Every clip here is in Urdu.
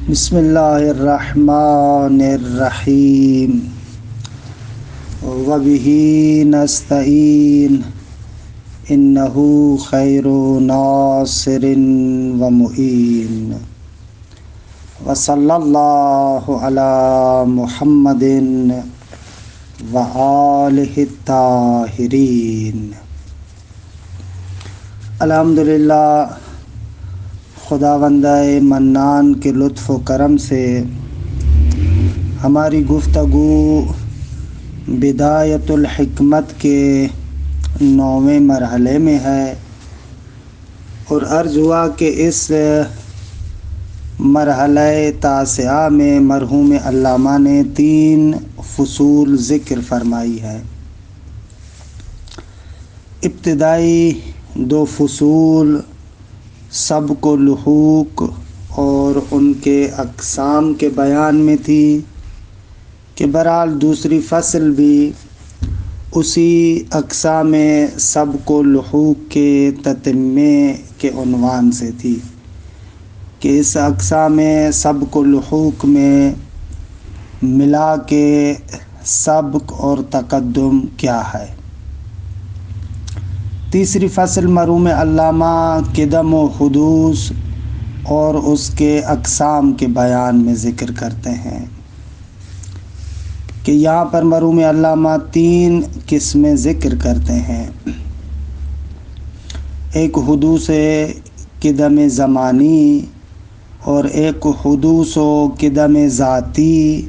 بسم اللہ الرحمن الرحیم وبہ نستعین انہ خیر ناصر ومعین وصلی اللہ علی محمد وآلہ الطاہرین۔ الحمدللہ، خداوند منان کے لطف و کرم سے ہماری گفتگو بدایت الحکمت کے 9ویں مرحلے میں ہے، اور عرض ہوا کہ اس مرحلہ تاسعہ میں مرحوم علامہ نے 3 فصول ذکر فرمائی ہے۔ ابتدائی 2 فصول سبق و لحوق اور ان کے اقسام کے بیان میں تھی، کہ بہرحال دوسری فصل بھی اسی اقسام سبق و لحوق کے تتمے کے عنوان سے تھی، کہ اس اقسام سبق و لحوق میں ملا کے سبق اور تقدم کیا ہے۔ تیسری فصل مرحوم علامہ قدم و حدوث اور اس کے اقسام کے بیان میں ذکر کرتے ہیں، کہ یہاں پر مرحوم علامہ 3 قسمیں ذکر کرتے ہیں۔ ایک حدوث قدم زمانی، اور ایک حدوث و قدم ذاتی،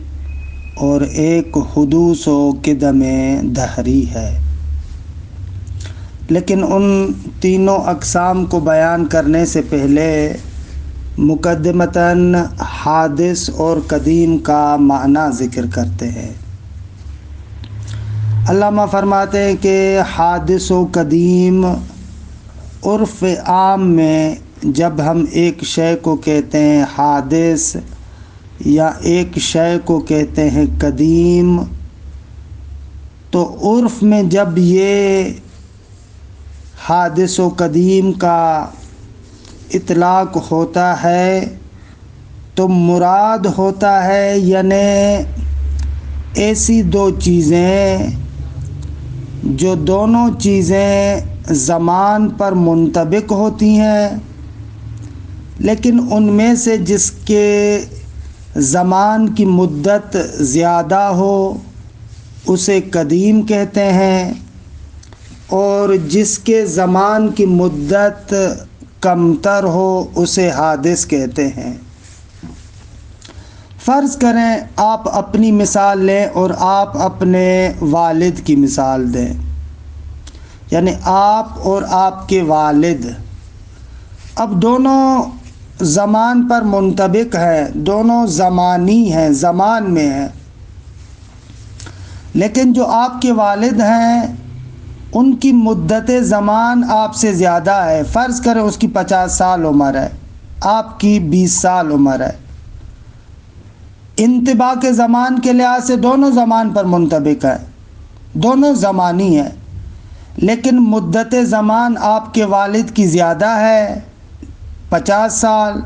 اور ایک حدوث و قدم دہری ہے۔ لیکن ان تینوں اقسام کو بیان کرنے سے پہلے مقدمتاً حادث اور قدیم کا معنی ذکر کرتے ہیں۔ علامہ فرماتے ہیں کہ حادث و قدیم عرف عام میں جب ہم ایک شے کو کہتے ہیں حادث یا ایک شے کو کہتے ہیں قدیم، تو عرف میں جب یہ حادث و قدیم کا اطلاق ہوتا ہے تو مراد ہوتا ہے یعنی ایسی 2 چیزیں جو دونوں چیزیں زمان پر منطبق ہوتی ہیں، لیکن ان میں سے جس کے زمان کی مدت زیادہ ہو اسے قدیم کہتے ہیں، اور جس کے زمان کی مدت کمتر ہو اسے حادث کہتے ہیں۔ فرض کریں آپ اپنی مثال لیں اور آپ اپنے والد کی مثال دیں، یعنی آپ اور آپ کے والد اب دونوں زمان پر منطبق ہیں، دونوں زمانی ہیں، زمان میں ہیں، لیکن جو آپ کے والد ہیں ان کی مدت زمان آپ سے زیادہ ہے۔ فرض کریں اس کی 50 سال عمر ہے، آپ کی 20 سال عمر ہے۔ انتباہ کے زمان کے لحاظ سے دونوں زمان پر منطبق ہیں، دونوں زمانی ہیں، لیکن مدت زمان آپ کے والد کی زیادہ ہے 50 سال،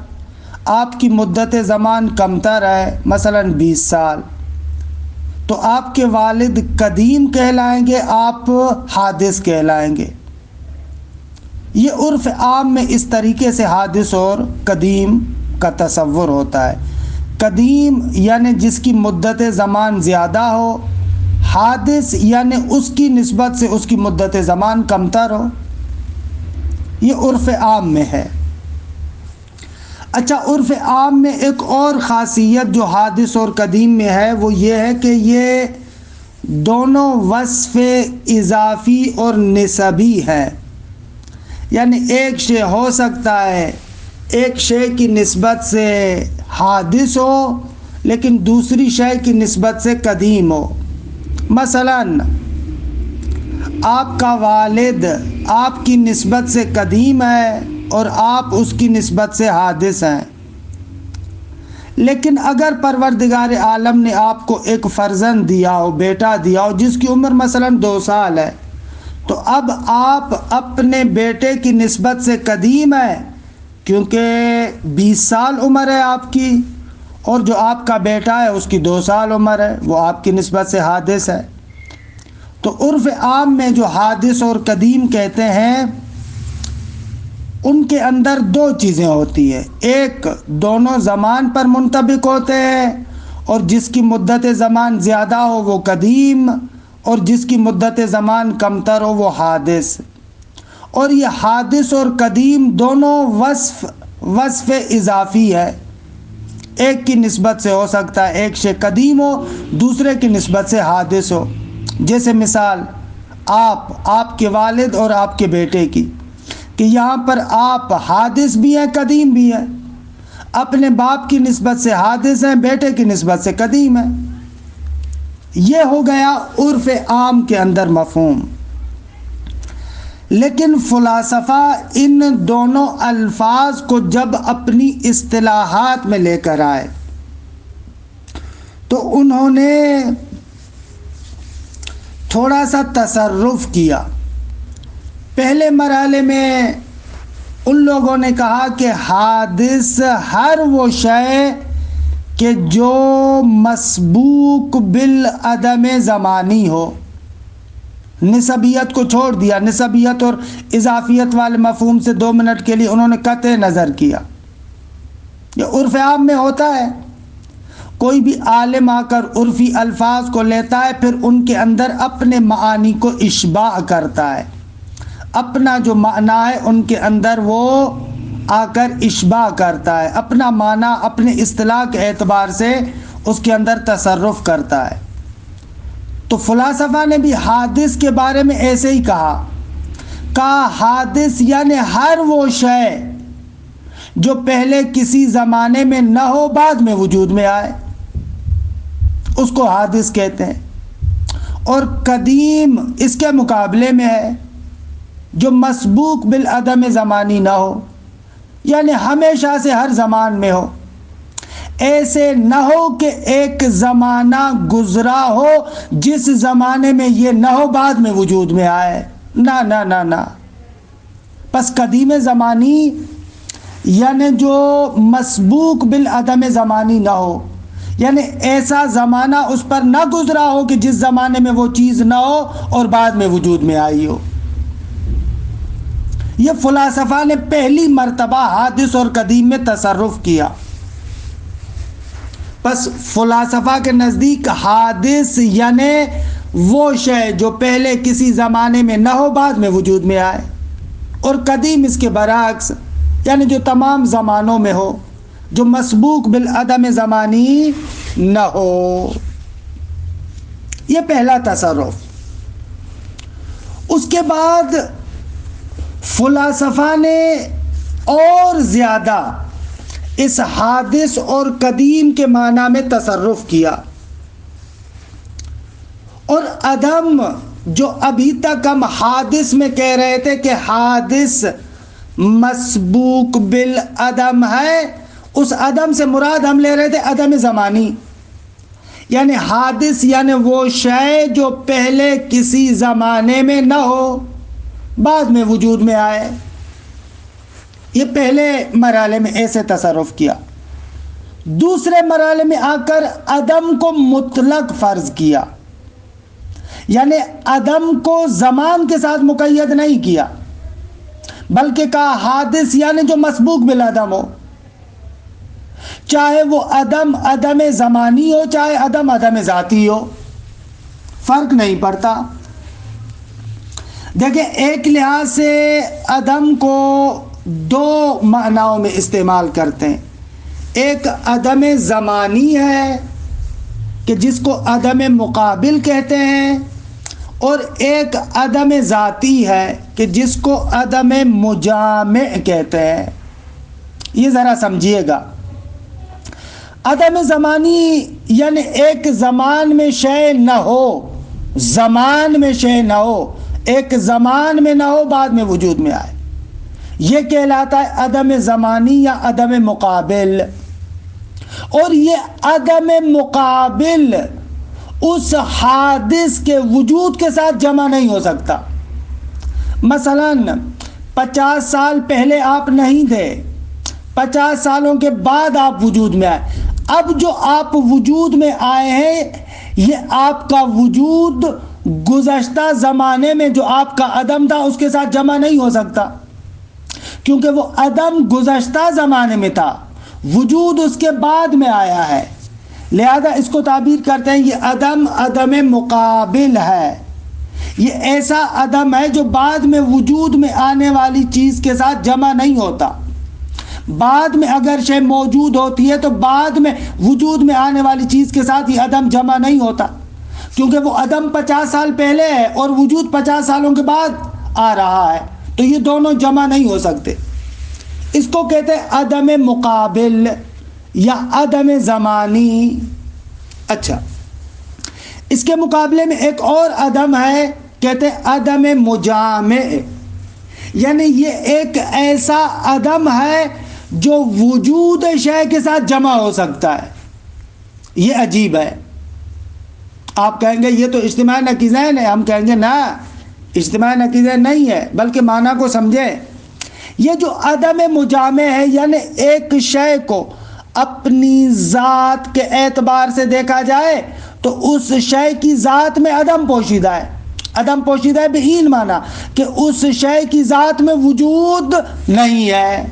آپ کی مدت زمان کمتر ہے مثلا 20 سال، تو آپ کے والد قدیم کہلائیں گے، آپ حادث کہلائیں گے۔ یہ عرف عام میں اس طریقے سے حادث اور قدیم کا تصور ہوتا ہے۔ قدیم یعنی جس کی مدت زمان زیادہ ہو، حادث یعنی اس کی نسبت سے اس کی مدت زمان کمتر ہو۔ یہ عرف عام میں ہے۔ اچھا، عرف عام میں ایک اور خاصیت جو حادث اور قدیم میں ہے وہ یہ ہے کہ یہ دونوں وصف اضافی اور نسبی ہیں، یعنی ایک شے ہو سکتا ہے ایک شے کی نسبت سے حادث ہو لیکن دوسری شے کی نسبت سے قدیم ہو۔ مثلا آپ کا والد آپ کی نسبت سے قدیم ہے اور آپ اس کی نسبت سے حادث ہیں، لیکن اگر پروردگار عالم نے آپ کو ایک فرزند دیا ہو، بیٹا دیا ہو جس کی عمر مثلا 2 سال ہے، تو اب آپ اپنے بیٹے کی نسبت سے قدیم ہیں کیونکہ 20 سال عمر ہے آپ کی، اور جو آپ کا بیٹا ہے اس کی 2 سال عمر ہے، وہ آپ کی نسبت سے حادث ہے۔ تو عرف عام میں جو حادث اور قدیم کہتے ہیں ان کے اندر 2 چیزیں ہوتی ہیں، ایک دونوں زمان پر منطبق ہوتے ہیں، اور جس کی مدت زمان زیادہ ہو وہ قدیم، اور جس کی مدت زمان کمتر ہو وہ حادث۔ اور یہ حادث اور قدیم دونوں وصف اضافی ہے، ایک کی نسبت سے ہو سکتا ہے ایک شے قدیم ہو، دوسرے کی نسبت سے حادث ہو۔ جیسے مثال آپ کے والد اور آپ کے بیٹے کی، کہ یہاں پر آپ حادث بھی ہیں قدیم بھی ہیں، اپنے باپ کی نسبت سے حادث ہیں، بیٹے کی نسبت سے قدیم ہیں۔ یہ ہو گیا عرف عام کے اندر مفہوم۔ لیکن فلاسفہ ان دونوں الفاظ کو جب اپنی اصطلاحات میں لے کر آئے تو انہوں نے تھوڑا سا تصرف کیا۔ پہلے مرحلے میں ان لوگوں نے کہا کہ حادث ہر وہ شے کہ جو مسبوق بالعدم زمانی ہو۔ نسبیت کو چھوڑ دیا، نسبیت اور اضافیت والے مفہوم سے 2 منٹ کے لیے انہوں نے قطع نظر کیا۔ یہ عرف عام میں ہوتا ہے، کوئی بھی عالم آ کر عرفی الفاظ کو لیتا ہے، پھر ان کے اندر اپنے معانی کو اشباع کرتا ہے، اپنا جو معنی ہے ان کے اندر وہ آ کر اشباع کرتا ہے، اپنا معنی اپنے اصطلاح کے اعتبار سے اس کے اندر تصرف کرتا ہے۔ تو فلاسفہ نے بھی حادث کے بارے میں ایسے ہی کہا حادث یعنی ہر وہ شے جو پہلے کسی زمانے میں نہ ہو بعد میں وجود میں آئے، اس کو حادث کہتے ہیں۔ اور قدیم اس کے مقابلے میں ہے جو مسبوق بالعدم زمانی نہ ہو، یعنی ہمیشہ سے ہر زمان میں ہو۔ ایسے نہ ہو کہ ایک زمانہ گزرا ہو جس زمانے میں یہ نہ ہو بعد میں وجود میں آئے، نہ نہ نہ نہ۔ پس قدیم زمانی یعنی جو مسبوق بالعدم زمانی نہ ہو، یعنی ایسا زمانہ اس پر نہ گزرا ہو کہ جس زمانے میں وہ چیز نہ ہو اور بعد میں وجود میں آئی ہو۔ یہ فلاسفہ نے پہلی مرتبہ حادث اور قدیم میں تصرف کیا۔ پس فلاسفہ کے نزدیک حادث یعنی وہ شے جو پہلے کسی زمانے میں نہ ہو بعد میں وجود میں آئے، اور قدیم اس کے برعکس یعنی جو تمام زمانوں میں ہو، جو مسبوق بالعدم زمانی نہ ہو۔ یہ پہلا تصرف۔ اس کے بعد فلاسفہ نے اور زیادہ اس حادث اور قدیم کے معنی میں تصرف کیا، اور عدم جو ابھی تک ہم حادث میں کہہ رہے تھے کہ حادث مسبوق بالعدم ہے، اس عدم سے مراد ہم لے رہے تھے عدم زمانی، یعنی حادث یعنی وہ شے جو پہلے کسی زمانے میں نہ ہو بعد میں وجود میں آئے۔ یہ پہلے مرحلے میں ایسے تصرف کیا۔ دوسرے مرحلے میں آ کر عدم کو مطلق فرض کیا، یعنی عدم کو زمان کے ساتھ مقید نہیں کیا، بلکہ کہا حادث یعنی جو مسبوق بالعدم ہو، چاہے وہ عدم زمانی ہو چاہے عدم ذاتی ہو، فرق نہیں پڑتا۔ دیکھیں ایک لحاظ سے عدم کو 2 معناؤں میں استعمال کرتے ہیں، ایک عدم زمانی ہے کہ جس کو عدم مقابل کہتے ہیں، اور ایک عدم ذاتی ہے کہ جس کو عدم مجامع کہتے ہیں۔ یہ ذرا سمجھیے گا، عدم زمانی یعنی ایک زمان میں شے نہ ہو، زمان میں شے نہ ہو، ایک زمان میں نہ ہو بعد میں وجود میں آئے، یہ کہلاتا ہے عدم زمانی یا عدم مقابل۔ اور یہ عدم مقابل اس حادث کے وجود کے ساتھ جمع نہیں ہو سکتا۔ مثلا 50 سال پہلے آپ نہیں تھے، 50 سالوں کے بعد آپ وجود میں آئے، اب جو آپ وجود میں آئے ہیں یہ آپ کا وجود گزشتہ زمانے میں جو آپ کا عدم تھا اس کے ساتھ جمع نہیں ہو سکتا، کیونکہ وہ عدم گزشتہ زمانے میں تھا، وجود اس کے بعد میں آیا ہے، لہذا اس کو تعبیر کرتے ہیں یہ عدم عدم مقابل ہے، یہ ایسا عدم ہے جو بعد میں وجود میں آنے والی چیز کے ساتھ جمع نہیں ہوتا۔ بعد میں اگر شے موجود ہوتی ہے تو بعد میں وجود میں آنے والی چیز کے ساتھ یہ عدم جمع نہیں ہوتا، کیونکہ وہ عدم 50 سال پہلے ہے اور وجود 50 سالوں کے بعد آ رہا ہے، تو یہ دونوں جمع نہیں ہو سکتے۔ اس کو کہتے ہیں عدم مقابل یا عدم زمانی۔ اچھا، اس کے مقابلے میں ایک اور عدم ہے، کہتے ہیں عدم مجامع، یعنی یہ ایک ایسا عدم ہے جو وجود شے کے ساتھ جمع ہو سکتا ہے۔ یہ عجیب ہے۔ آپ کہیں گے یہ تو اجتماع نقیضین ہے، ہم کہیں گے نہ، اجتماع نقیضین نہیں ہے، بلکہ معنی کو سمجھیں۔ یہ جو عدم مجامع ہے، یعنی ایک شے کو اپنی ذات کے اعتبار سے دیکھا جائے تو اس شے کی ذات میں عدم پوشیدہ ہے۔ عدم پوشیدہ ہے بہین معنی کہ اس شے کی ذات میں وجود نہیں ہے،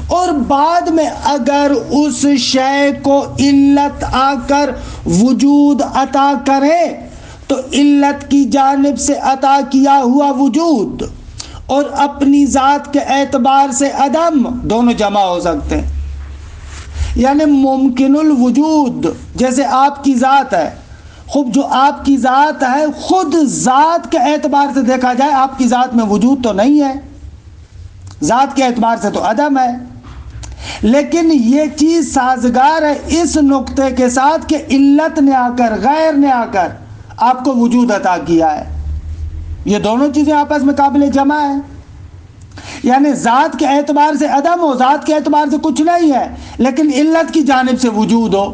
اور بعد میں اگر اس شے کو علت آ کر وجود عطا کرے تو علت کی جانب سے عطا کیا ہوا وجود اور اپنی ذات کے اعتبار سے عدم دونوں جمع ہو سکتے ہیں۔ یعنی ممکن الوجود، جیسے آپ کی ذات ہے، خود جو آپ کی ذات ہے خود ذات کے اعتبار سے دیکھا جائے آپ کی ذات میں وجود تو نہیں ہے، ذات کے اعتبار سے تو عدم ہے، لیکن یہ چیز سازگار ہے اس نقطے کے ساتھ کہ علت نے آ کر، غیر نے آ کر آپ کو وجود عطا کیا ہے۔ یہ دونوں چیزیں آپس میں قابل جمع ہیں، یعنی ذات کے اعتبار سے عدم ہو، ذات کے اعتبار سے کچھ نہیں ہے، لیکن علت کی جانب سے وجود ہو۔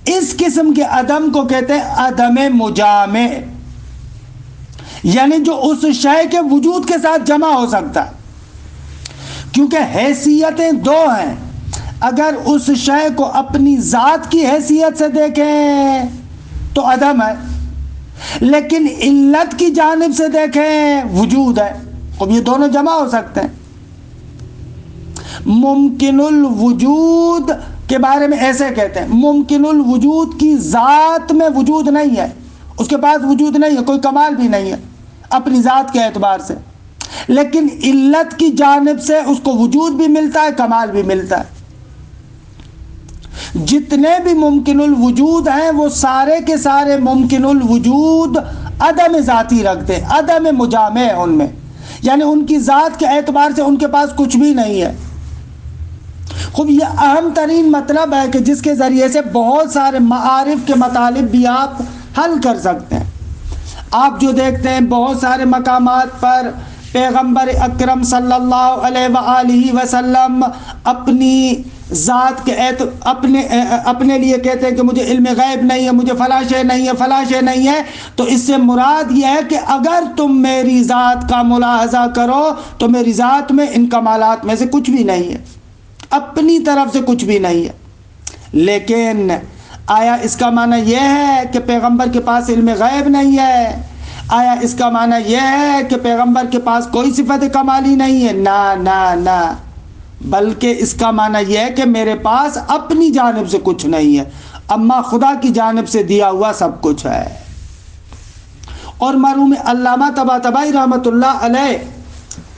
اس قسم کے عدم کو کہتے ہیں عدم مجامع، یعنی جو اس شے کے وجود کے ساتھ جمع ہو سکتا ہے، کیونکہ حیثیتیں دو ہیں۔ اگر اس شے کو اپنی ذات کی حیثیت سے دیکھیں تو عدم ہے، لیکن علت کی جانب سے دیکھیں وجود ہے، اب یہ دونوں جمع ہو سکتے ہیں۔ ممکن الوجود کے بارے میں ایسے کہتے ہیں، ممکن الوجود کی ذات میں وجود نہیں ہے، اس کے پاس وجود نہیں ہے، کوئی کمال بھی نہیں ہے اپنی ذات کے اعتبار سے، لیکن علت کی جانب سے اس کو وجود بھی ملتا ہے، کمال بھی ملتا ہے۔ جتنے بھی ممکن الوجود ہیں وہ سارے کے سارے ممکن الوجود عدم ذاتی رکھتے ہیں، عدم مجامع ہے ان میں، یعنی ان کی ذات کے اعتبار سے ان کے پاس کچھ بھی نہیں ہے۔ خوب یہ اہم ترین مطلب ہے کہ جس کے ذریعے سے بہت سارے معارف کے مطالب بھی آپ حل کر سکتے ہیں۔ آپ جو دیکھتے ہیں بہت سارے مقامات پر پیغمبر اکرم صلی اللہ علیہ وآلہ وسلم اپنی ذات کے اپنے لیے کہتے ہیں کہ مجھے علم غیب نہیں ہے، مجھے فلاں شے نہیں ہے، فلاں شے نہیں ہے، تو اس سے مراد یہ ہے کہ اگر تم میری ذات کا ملاحظہ کرو تو میری ذات میں ان کمالات میں سے کچھ بھی نہیں ہے، اپنی طرف سے کچھ بھی نہیں ہے۔ لیکن آیا اس کا معنی یہ ہے کہ پیغمبر کے پاس علم غیب نہیں ہے؟ آیا اس کا معنی یہ ہے کہ پیغمبر کے پاس کوئی صفت کمالی نہیں ہے؟ نہ نہ نہ، بلکہ اس کا معنی یہ ہے کہ میرے پاس اپنی جانب سے کچھ نہیں ہے، اما خدا کی جانب سے دیا ہوا سب کچھ ہے۔ اور مرحوم علامہ طباطبائی رحمۃ اللہ علیہ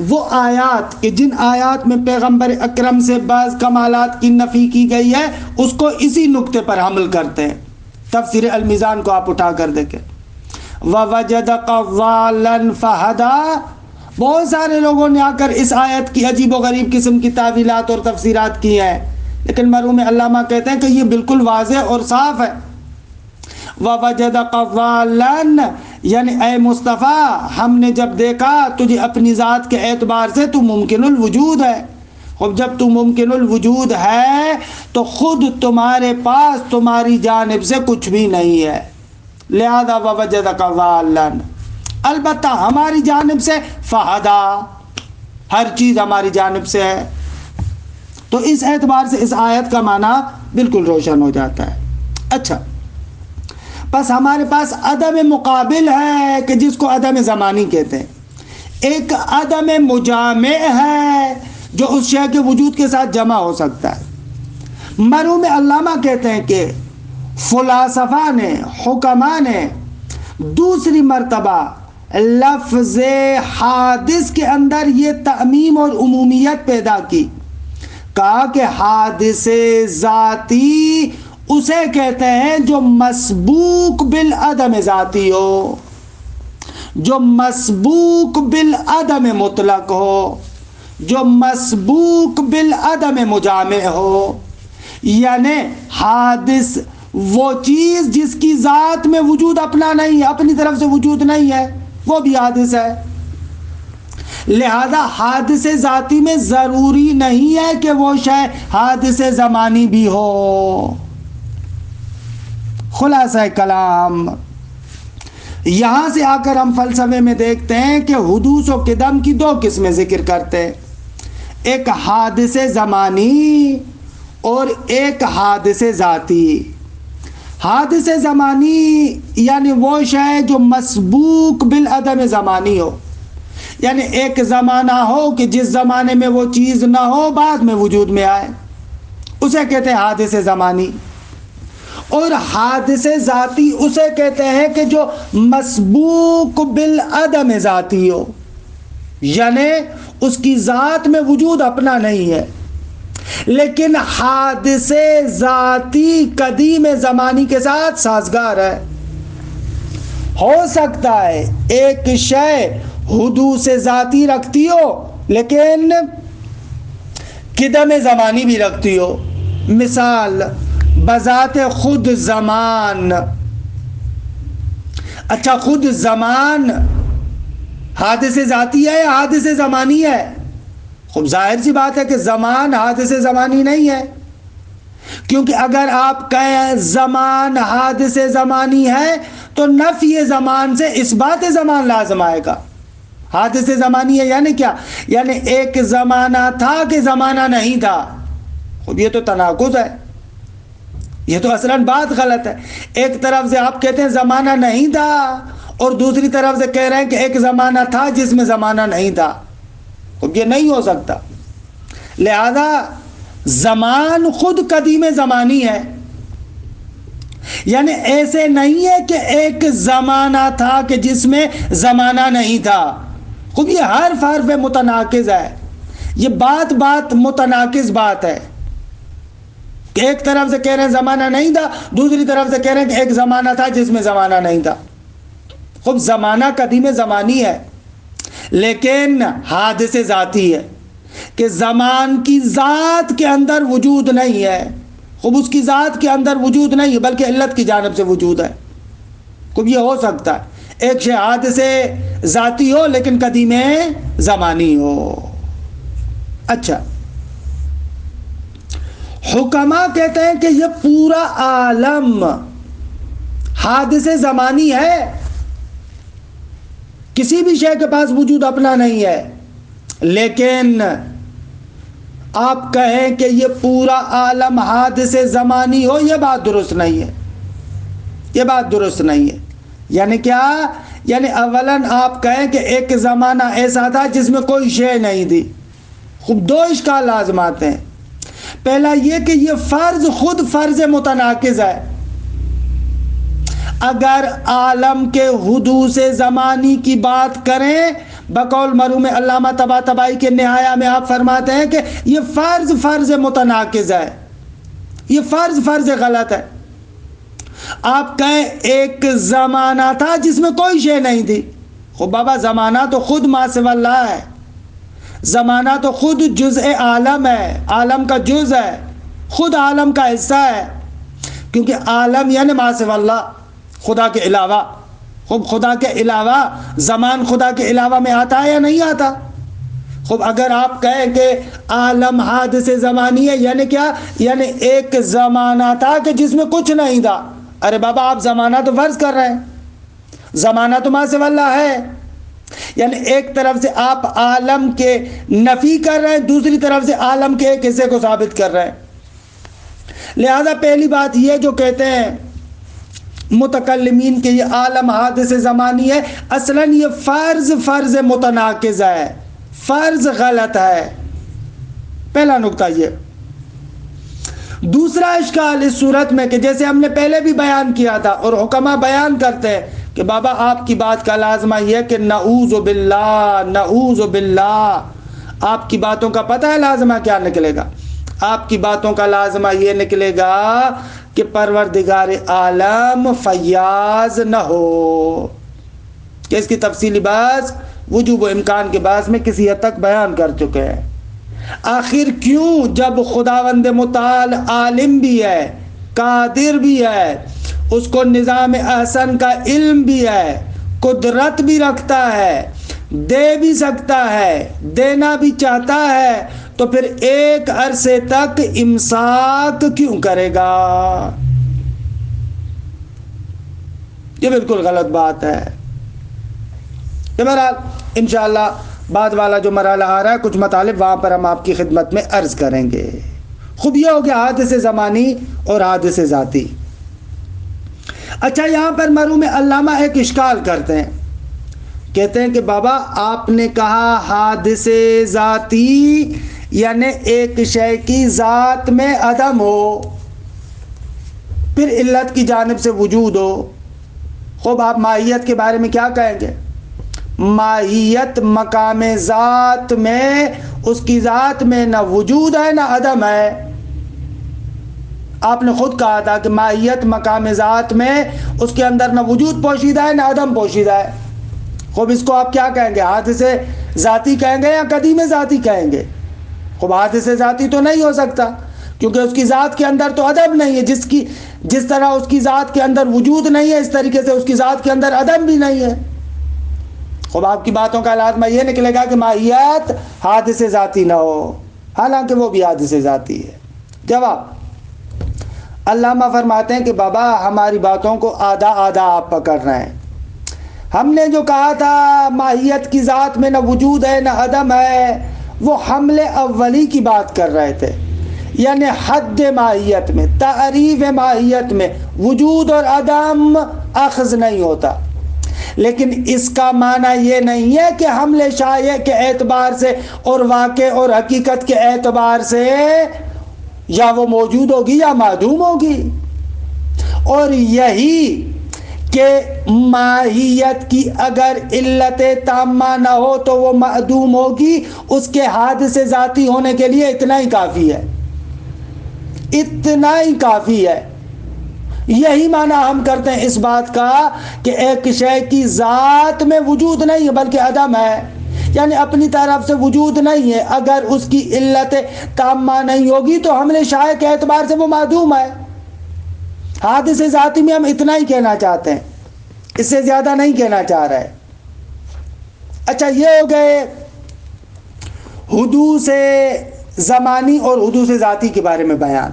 وہ آیات کہ جن آیات میں پیغمبر اکرم سے بعض کمالات کی نفی کی گئی ہے اس کو اسی نقطے پر حمل کرتے ہیں۔ تفسیر المیزان کو آپ اٹھا کر دیکھیں، وَوَجَدَكَ ضَالًّا فَهَدَىٰ، بہت سارے لوگوں نے آ کر اس آیت کی عجیب و غریب قسم کی تعویلات اور تفسیرات کی ہیں، لیکن مرحوم علامہ کہتے ہیں کہ یہ بالکل واضح اور صاف ہے۔ وَوَجَدَكَ ضَالًّا، یعنی اے مصطفیٰ ہم نے جب دیکھا تجھے اپنی ذات کے اعتبار سے تو ممکن الوجود ہے، اب جب تو ممکن الوجود ہے تو خود تمہارے پاس تمہاری جانب سے کچھ بھی نہیں ہے، لہذا وَوَجَدَكَ ضَالًّا، البتہ ہماری جانب سے فہدا، ہر چیز ہماری جانب سے ہے، تو اس اعتبار سے اس آیت کا معنی بالکل روشن ہو جاتا ہے۔ اچھا، بس ہمارے پاس عدم مقابل ہے کہ جس کو عدم زمانی کہتے ہیں، ایک عدم مجامع ہے جو اس شے کے وجود کے ساتھ جمع ہو سکتا ہے۔ مرحوم علامہ کہتے ہیں کہ فلاسفہ نے، حکماء نے دوسری مرتبہ لفظ حادث کے اندر یہ تعمیم اور عمومیت پیدا کی، کہا کہ حادث ذاتی اسے کہتے ہیں جو مسبوق بالعدم ذاتی ہو، جو مسبوق بالعدم مطلق ہو، جو مسبوق بالعدم مجامع ہو۔ یعنی حادث وہ چیز جس کی ذات میں وجود اپنا نہیں ہے، اپنی طرف سے وجود نہیں ہے، وہ بھی حادث ہے۔ لہذا حادث ذاتی میں ضروری نہیں ہے کہ وہ شے حادث زمانی بھی ہو۔ خلاصہ کلام، یہاں سے آ کر ہم فلسفے میں دیکھتے ہیں کہ حدوث و قدم کی دو قسمیں ذکر کرتے ہیں، ایک حادث زمانی اور ایک حادث ذاتی۔ حادث زمانی یعنی وہ شے جو مسبوق بالعدم زمانی ہو، یعنی ایک زمانہ ہو کہ جس زمانے میں وہ چیز نہ ہو بعد میں وجود میں آئے، اسے کہتے ہیں حادث زمانی۔ اور حادث ذاتی اسے کہتے ہیں کہ جو مسبوق بالعدم ذاتی ہو، یعنی اس کی ذات میں وجود اپنا نہیں ہے، لیکن حادث ذاتی قدیم زمانی کے ساتھ سازگار ہے۔ ہو سکتا ہے ایک شے حدوث ذاتی رکھتی ہو لیکن قدم زمانی بھی رکھتی ہو۔ مثال بذات خود زمان، اچھا خود زمان حادث ذاتی ہے یا حادث زمانی ہے؟ خوب ظاہر سی بات ہے کہ زمان حادث زمانی نہیں ہے، کیونکہ اگر آپ کہیں زمان حادث زمانی ہے تو نفی زمان سے اثبات زمان لازم آئے گا۔ حادث زمانی ہے یعنی کیا؟ یعنی ایک زمانہ تھا کہ زمانہ نہیں تھا۔ خود یہ تو تناقض ہے، یہ تو اصلاً بات غلط ہے۔ ایک طرف سے آپ کہتے ہیں زمانہ نہیں تھا اور دوسری طرف سے کہہ رہے ہیں کہ ایک زمانہ تھا جس میں زمانہ نہیں تھا، خود یہ نہیں ہو سکتا۔ لہذا زمان خود قدیم زمانی ہے، یعنی ایسے نہیں ہے کہ ایک زمانہ تھا کہ جس میں زمانہ نہیں تھا۔ خود یہ حرف حرف متناقض ہے، یہ بات متناقض بات ہے کہ ایک طرف سے کہہ رہے ہیں زمانہ نہیں تھا، دوسری طرف سے کہہ رہے ہیں کہ ایک زمانہ تھا جس میں زمانہ نہیں تھا۔ خود زمانہ قدیم زمانی ہے لیکن حادث ذاتی ہے کہ زمان کی ذات کے اندر وجود نہیں ہے، خب اس کی ذات کے اندر وجود نہیں ہے بلکہ علت کی جانب سے وجود ہے۔ خب یہ ہو سکتا ہے ایک شے حادث ذاتی ہو لیکن قدیم زمانی ہو۔ اچھا، حکماء کہتے ہیں کہ یہ پورا عالم حادث زمانی ہے، کسی بھی شے کے پاس وجود اپنا نہیں ہے، لیکن آپ کہیں کہ یہ پورا عالم حادث زمانی ہو، یہ بات درست نہیں ہے، یہ بات درست نہیں ہے۔ یعنی کیا؟ یعنی اولاً آپ کہیں کہ ایک زمانہ ایسا تھا جس میں کوئی شے نہیں تھی۔ خوب دو اشکال لازم آتے ہیں۔ پہلا یہ کہ یہ فرض خود فرض متناقض ہے۔ اگر عالم کے حدوث زمانی کی بات کریں بقول مرحوم علامہ طباطبائی کے نہایہ میں آپ فرماتے ہیں کہ یہ فرض متناقض ہے، یہ فرض غلط ہے۔ آپ کہیں ایک زمانہ تھا جس میں کوئی شے نہیں تھی، خب بابا زمانہ تو خود ما سوی اللہ ہے، زمانہ تو خود جزء عالم ہے، عالم کا جز ہے، خود عالم کا حصہ ہے، کیونکہ عالم یعنی ما سوی اللہ، خدا کے علاوہ۔ خب خدا کے علاوہ زمان خدا کے علاوہ میں آتا ہے یا نہیں آتا؟ خب اگر آپ کہیں کہ عالم حادث زمانی ہے یعنی کیا؟ یعنی ایک زمانہ تھا کہ جس میں کچھ نہیں تھا۔ ارے بابا آپ زمانہ تو فرض کر رہے ہیں، زمانہ تو ما سوی اللہ ہے، یعنی ایک طرف سے آپ عالم کے نفی کر رہے ہیں، دوسری طرف سے عالم کے ایک حصے کو ثابت کر رہے ہیں۔ لہذا پہلی بات یہ جو کہتے ہیں متکلمین کہ یہ عالم حادث زمانی ہے، اصلاً یہ فرض متناقض ہے، فرض غلط ہے، پہلا نقطہ یہ۔ دوسرا اشکال اس صورت میں کہ جیسے ہم نے پہلے بھی بیان کیا تھا اور حکماء بیان کرتے ہیں کہ بابا آپ کی بات کا لازمہ یہ ہے کہ نعوذ باللہ، آپ کی باتوں کا پتہ ہے لازمہ کیا نکلے گا؟ آپ کی باتوں کا لازمہ یہ نکلے گا کہ پروردگار عالم فیاض نہ ہو، کہ اس کی تفصیلی بات وجوب و امکان کے باعث میں کسی حد تک بیان کر چکے ہیں۔ آخر کیوں جب خداوند متعال عالم بھی ہے، قادر بھی ہے، اس کو نظام احسن کا علم بھی ہے، قدرت بھی رکھتا ہے، دے بھی سکتا ہے، دینا بھی چاہتا ہے، تو پھر ایک عرصے تک امساک کیوں کرے گا؟ یہ بالکل غلط بات ہے۔ بہرحال انشاءاللہ بعد والا جو مرحلہ آ رہا ہے کچھ مطالب وہاں پر ہم آپ کی خدمت میں عرض کریں گے۔ خوب یہ ہو گیا حادث زمانی اور حادث ذاتی۔ اچھا، یہاں پر مرحوم علامہ ایک اشکال کرتے ہیں، کہتے ہیں کہ بابا آپ نے کہا حادث ذاتی یعنی ایک شے کی ذات میں عدم ہو، پھر علت کی جانب سے وجود ہو۔ خوب آپ ماہیت کے بارے میں کیا کہیں گے؟ ماہیت مقام ذات میں، اس کی ذات میں نہ وجود ہے نہ عدم ہے۔ آپ نے خود کہا تھا کہ ماہیت مقام ذات میں اس کے اندر نہ وجود پوشیدہ ہے نہ عدم پوشیدہ ہے۔ خوب اس کو آپ کیا کہیں گے؟ حادث ذاتی کہیں گے یا قدیم ذاتی کہیں گے؟ خوب حادث ذاتی تو نہیں ہو سکتا، کیونکہ اس کی ذات کے اندر تو عدم نہیں ہے، جس طرح اس کی ذات کے اندر وجود نہیں ہے اس طریقے سے اس کی ذات کے اندر عدم بھی نہیں ہے۔ خوب آپ کی باتوں کا لازمہ یہ نکلے گا کہ ماہیت حادث ذاتی نہ ہو، حالانکہ وہ بھی حادث ذاتی ہے۔ جواب، علامہ فرماتے ہیں کہ بابا ہماری باتوں کو آدھا آپ پکڑ رہے ہیں۔ ہم نے جو کہا تھا ماہیت کی ذات میں نہ وجود ہے نہ عدم ہے، وہ حمل اولی کی بات کر رہے تھے، یعنی حد ماہیت میں، تعریف ماہیت میں وجود اور عدم اخذ نہیں ہوتا۔ لیکن اس کا معنی یہ نہیں ہے کہ حمل شایع کے اعتبار سے اور واقع اور حقیقت کے اعتبار سے یا وہ موجود ہوگی یا معدوم ہوگی۔ اور یہی کہ ماہیت کی اگر علت تامہ نہ ہو تو وہ معدوم ہوگی، اس کے حادث ذاتی ہونے کے لیے اتنا ہی کافی ہے، اتنا ہی کافی ہے۔ یہی معنی ہم کرتے ہیں اس بات کا کہ ایک شے کی ذات میں وجود نہیں ہے بلکہ عدم ہے، یعنی اپنی طرف سے وجود نہیں ہے، اگر اس کی علت تامہ نہیں ہوگی تو حمل شایع کے اعتبار سے وہ معدوم ہے۔ حادث ذاتی میں ہم اتنا ہی کہنا چاہتے ہیں، اس سے زیادہ نہیں کہنا چاہ رہے۔ اچھا، یہ ہو گئے حدوث زمانی اور حدوث ذاتی کے بارے میں بیان۔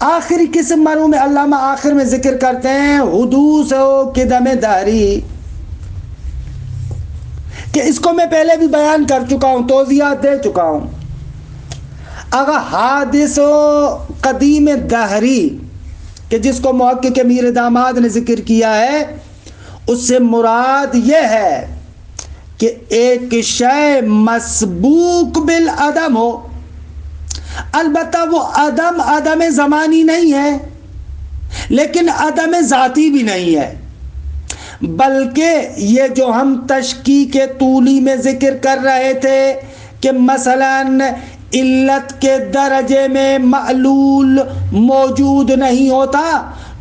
آخری قسم مرحوم علامہ آخر میں ذکر کرتے ہیں حدوث و قدم دہری، کہ اس کو میں پہلے بھی بیان کر چکا ہوں، توضیحات دے چکا ہوں۔ اگر حادث و قدیم دہری کہ جس کو محقق میر داماد نے ذکر کیا ہے، اس سے مراد یہ ہے کہ ایک شے مسبوق بالعدم ہو، البتہ وہ عدم زمانی نہیں ہے لیکن عدم ذاتی بھی نہیں ہے، بلکہ یہ جو ہم تشکیک طولی میں ذکر کر رہے تھے کہ مثلاً علت کے درجے میں معلول موجود نہیں ہوتا،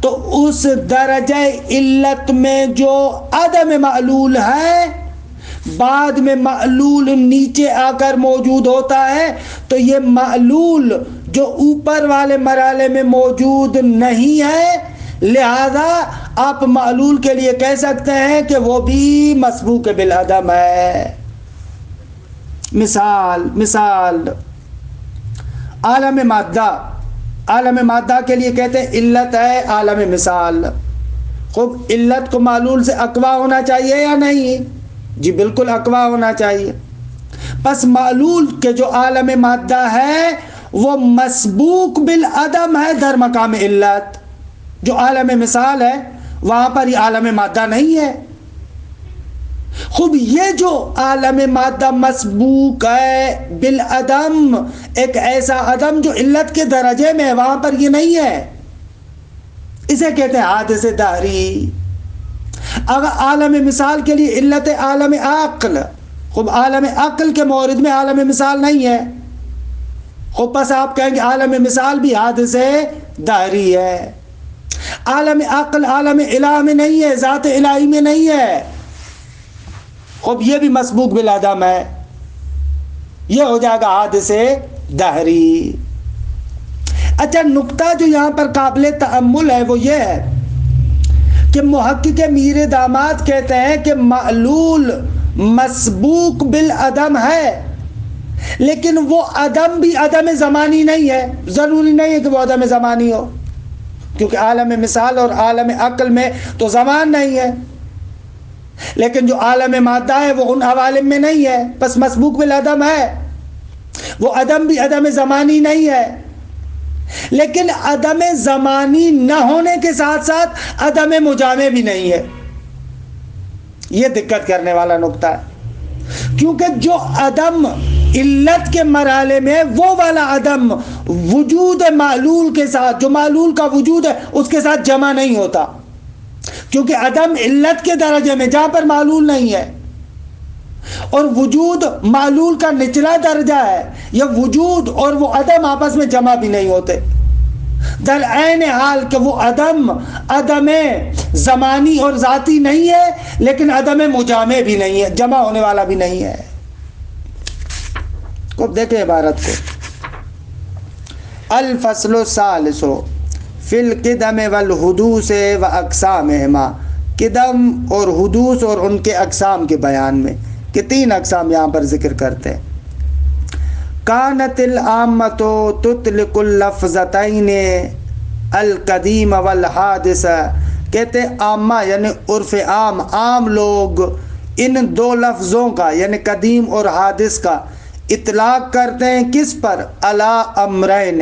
تو اس درجہ علت میں جو عدم معلول ہے بعد میں معلول نیچے آ کر موجود ہوتا ہے، تو یہ معلول جو اوپر والے مرحلے میں موجود نہیں ہے، لہذا آپ معلول کے لیے کہہ سکتے ہیں کہ وہ بھی مسبوق بالعدم ہے۔ مثال عالم مادہ کے لیے کہتے ہیں علت ہے عالم مثال۔ خوب علت کو معلول سے اقوا ہونا چاہیے یا نہیں؟ جی بالکل اقوا ہونا چاہیے. پس معلول کے جو عالم مادہ ہے وہ مسبوق بالعدم ہے در مقام علت. جو عالم مثال ہے وہاں پر یہ عالم مادہ نہیں ہے. خوب یہ جو عالم مادہ مسبوق ہے بالعدم، ایک ایسا عدم جو علت کے درجے میں ہے، وہاں پر یہ نہیں ہے، اسے کہتے ہیں حادث دہری. اگر عالم مثال کے لیے علت عالم عقل، خوب عالم عقل کے مورد میں عالم مثال نہیں ہے، خوب پس آپ کہیں گے عالم مثال بھی حادث دہری ہے. عالم عقل عالم الہ میں نہیں ہے، ذات الہی میں نہیں ہے، خوب یہ بھی مسبوق بالعدم ہے، یہ ہو جائے گا حادث دہری. اچھا، نقطہ جو یہاں پر قابل تأمل ہے وہ یہ ہے کہ محقق میر داماد کہتے ہیں کہ معلول مسبوق بالعدم ہے، لیکن وہ عدم بھی عدم زمانی نہیں ہے. ضروری نہیں ہے کہ وہ عدم زمانی ہو، کیونکہ عالم مثال اور عالم عقل میں تو زمان نہیں ہے، لیکن جو عالم مادہ ہے وہ ان عوالم میں نہیں ہے، بس مسبوق بالعدم ہے. وہ عدم بھی عدم زمانی نہیں ہے، لیکن عدم زمانی نہ ہونے کے ساتھ ساتھ عدم مجامع بھی نہیں ہے. یہ دقت کرنے والا نقطہ ہے، کیونکہ جو عدم علت کے مرحلے میں وہ والا عدم وجود معلول کے ساتھ، جو معلول کا وجود ہے اس کے ساتھ جمع نہیں ہوتا، کیونکہ عدم علت کے درجے میں جہاں پر معلول نہیں ہے، اور وجود معلول کا نچلا درجہ ہے، یہ وجود اور وہ عدم آپس میں جمع بھی نہیں ہوتے. در عین حال کہ وہ عدم زمانی اور ذاتی نہیں ہے، لیکن عدم مجامع بھی نہیں ہے، جمع ہونے والا بھی نہیں ہے. کو دیکھیں عبارت کو. الفصل الثالث فی القدم والحدوث و اقسامہما. قدم اور حدوث اور ان کے اقسام کے بیان میں، کہ 3 اقسام یہاں پر ذکر کرتے ہیں. کانت العامۃ تطلق اللفظتین القدیم والحادث. کہتے عامہ یعنی عرف عام لوگ ان 2 لفظوں کا یعنی قدیم اور حادث کا اطلاق کرتے ہیں. کس پر؟ علی امرین،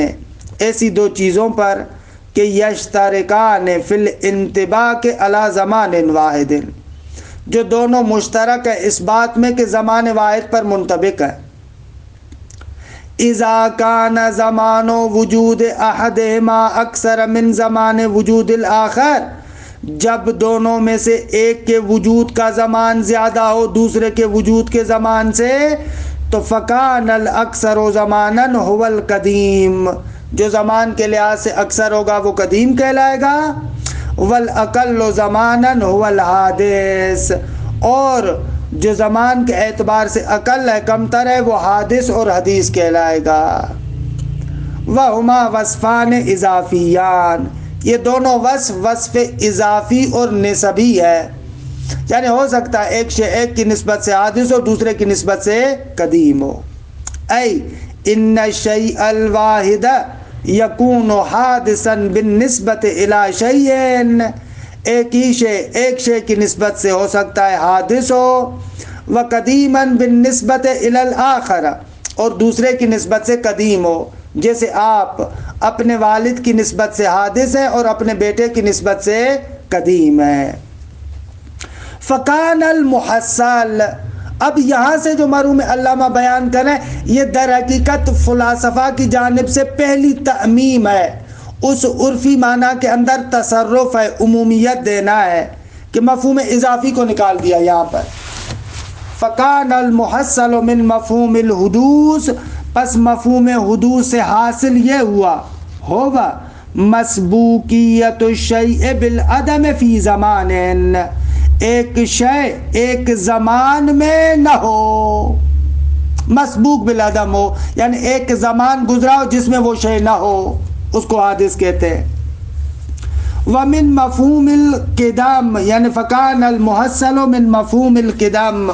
ایسی 2 چیزوں پر کہ یشترکان فی الانطباق علی زمان واحد، جو دونوں مشترک ہے اس بات میں کہ زمان واحد پر منطبق ہے. اذا کان زمان وجود احدہما اکثر من زمان وجود الاخر، جب دونوں میں سے ایک کے وجود کا زمان زیادہ ہو دوسرے کے وجود کے زمان سے، تو فکان الاکثر زمانا هو القدیم، جو زمان کے لحاظ سے اکثر ہوگا وہ قدیم کہلائے گا. والاقل زمانا هو الحادث، اور جو زمان کے اعتبار سے اقل ہے، کمتر ہے، وہ حادث اور حدیث کہلائے گا. وَهُمَا وصفان اضافیان، یہ دونوں وصف اضافی اور نسبی ہے. یعنی ہو سکتا ہے ایک شے ایک کی نسبت سے حادث ہو، دوسرے کی نسبت سے قدیم ہو. ای ان الشیء الواحد یکون حادثا بالنسبت الی شیء، ایک شے کی نسبت سے ہو سکتا ہے حادث ہو، وقدیما بالنسبت الی الاخر، اور دوسرے کی نسبت سے قدیم ہو. جیسے آپ اپنے والد کی نسبت سے حادث ہیں اور اپنے بیٹے کی نسبت سے قدیم ہیں. فکان المحصل، اب یہاں سے جو مرحوم علامہ بیان کریں یہ در حقیقت فلاسفہ کی جانب سے پہلی تعمیم ہے. اس عرفی معنی کے اندر تصرف ہے، عمومیت دینا ہے، کہ مفہوم اضافی کو نکال دیا یہاں پر. فکان المحصل من مفہوم الحدوث، پس مفہوم حدوث سے حاصل یہ ہوگا مسبوقیت الشیء بالعدم فی زمان، ایک شے ایک زمان میں نہ ہو، مسبوق بالعدم ہو، یعنی ایک زمان گزرا ہو جس میں وہ شے نہ ہو، اس کو حادث کہتے ہیں. ومن مفہوم القدم، یعنی فکان المحصل من مفہوم القدم،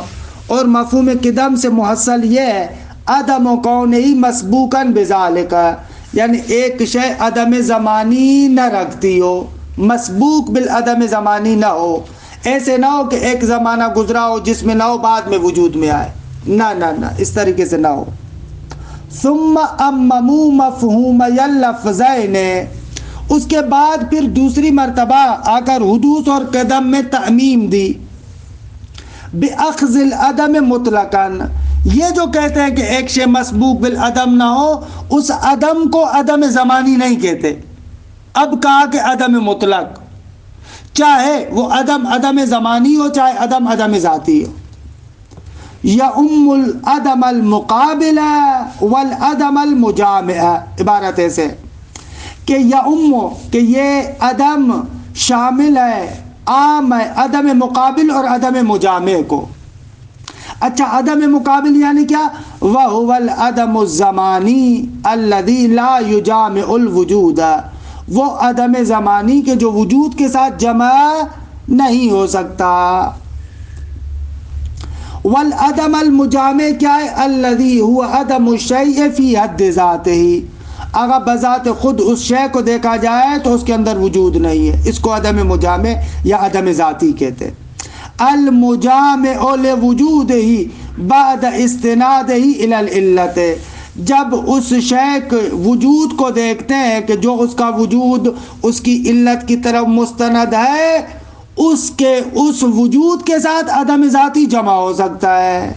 اور مفہوم قدم سے محصل یہ ہے عدم کونہی مسبوقاً بذالک، یعنی ایک شے عدم زمانی نہ رکھتی ہو، مسبوق بالعدم زمانی نہ ہو، ایسے نہ ہو کہ ایک زمانہ گزرا ہو جس میں نہ ہو بعد میں وجود میں آئے، نہ اس طریقے سے نہ ہو۔ ثم امموا مفہوم اللفظین، اس کے بعد پھر دوسری مرتبہ آ کر حدوث اور قدم میں تعمیم دی، بِأَخْذِ الْعَدَمِ مُطْلَقًا، یہ جو کہتے ہیں کہ ایک شے مسبوق بالعدم نہ ہو، اس عدم کو عدم زمانی نہیں کہتے، اب کہا کہ عدم مطلق، چاہے وہ عدم زمانی ہو چاہے عدم ذاتی ہو۔ یعم العدم المقابل والعدم المجامع، عبارت ایسے کہ یعم، کہ یہ عدم شامل ہے، عام ہے عدم مقابل اور عدم مجامع کو۔ اچھا، عدم مقابل یعنی کیا؟ وَهُوَ الْعَدَمُ الزَّمَانِي الَّذِي لَا يُجَامِعُ الْوُجُودَ، وہ عدم زمانی کے جو وجود کے ساتھ جمع نہیں ہو سکتا۔ والعدم المجامع کیا ہے؟ الذي هو عدم الشيء في حد ذاته، اگر بذات خود اس شے کو دیکھا جائے تو اس کے اندر وجود نہیں ہے، اس کو عدم مجامع یا عدم ذاتی کہتے ہیں۔ المجامع لوجوده بعد استناده الى العلت، جب اس شے کے وجود کو دیکھتے ہیں کہ جو اس کا وجود اس کی علت کی طرف مستند ہے، اس کے اس وجود کے ساتھ عدم ذاتی جمع ہو سکتا ہے،